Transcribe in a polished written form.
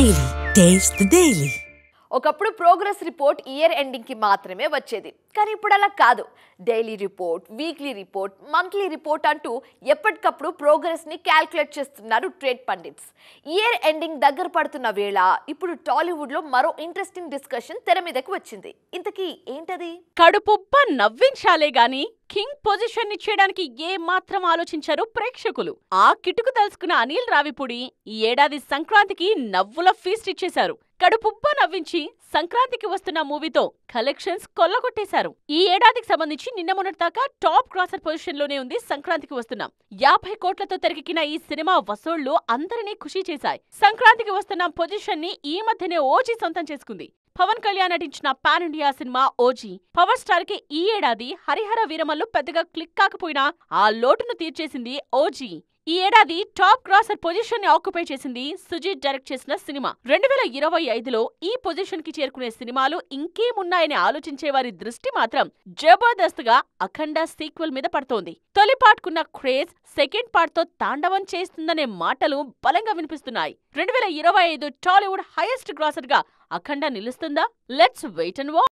Daily. Taste the Daily. ఒకప్పుడు progress report year ending కి మాత్రమే వచ్చేది. కానీ ఇప్పుడు అలా కాదు. Daily report, weekly report, monthly report అంటూ ఎప్పటికప్పుడు ప్రోగ్రెస్ ని క్యాల్కులేట్ చేస్తున్నారు ట్రేడ్ పండిట్స్. ఇయర్ ఎండింగ్ దగ్గర పడుతున్న వేళ ఇప్పుడు టాలీవుడ్ లో మరో ఇంట్రెస్టింగ్ డిస్కషన్ తెర మీదకి వచ్చింది. ఇంతకీ ఏంటది? కడుపుబ్బ నవ్వించాలే గాని కింగ్ పొజిషన్ ని చేయడానికి ఏ మాత్రం ఆలోచించారు ప్రేక్షకులు. ఆ కిటుకు తెలుసుకున్న అనిల్ రావిపూడి ఈ ఏడాది సంక్రాంతికి నవ్వుల ఫీస్ట్ ఇచ్చేశారు. కడుపుబ్బ నవ్వించి సంక్రాంతికి వస్తున్న మూవీతో కలెక్షన్స్ కొల్లగొట్టేశారు. ఈ ఏడాదికి సంబంధించి నిన్న మొన్నటిదాకా టాప్ క్రాసర్ పొజిషన్ లోనే ఉంది సంక్రాంతికి వస్తున్నాం. 50 కోట్లతో తెరకెక్కిన ఈ సినిమా వసూళ్లు అందరినీ ఖుషీ చేశాయి. సంక్రాంతికి వస్తున్న పొజిషన్ ని ఈ మధ్యనే ఓజీ సొంతం చేసుకుంది. పవన్ కళ్యాణ్ నటించిన pan India cinema OG power star కి ఈ ఏడాది హరిహర వీరమల్లు పెద్దగా క్లిక్ కాకపోయినా ఆ లోటును తీర్చేసింది ఓజీ. ఈ ఏడాది టాప్ క్రాసర్ పొజిషన్ ని ఆక్యుపై చేసింది సుజిత్ డైరెక్ట్ చేసిన సినిమా. 2025లో ఈ పొజిషన్ కి చేరుకునే సినిమాలు ఇంకేమున్నాయని ఆలోచించే వారి దృష్టి మాత్రం జబర్దస్త్ గా అఖండ సీక్వెల్ మీద పడుతోంది. తొలి పార్ట్ కున్న క్రేజ్ సెకండ్ పార్ట్ తో తాండవం చేస్తుందనే మాటలు బలంగా వినిపిస్తున్నాయి. 2025 టాలీవుడ్ హైయెస్ట్ గ్రాసర్ గా అఖండ నిలుస్తుందా? Let's wait and watch.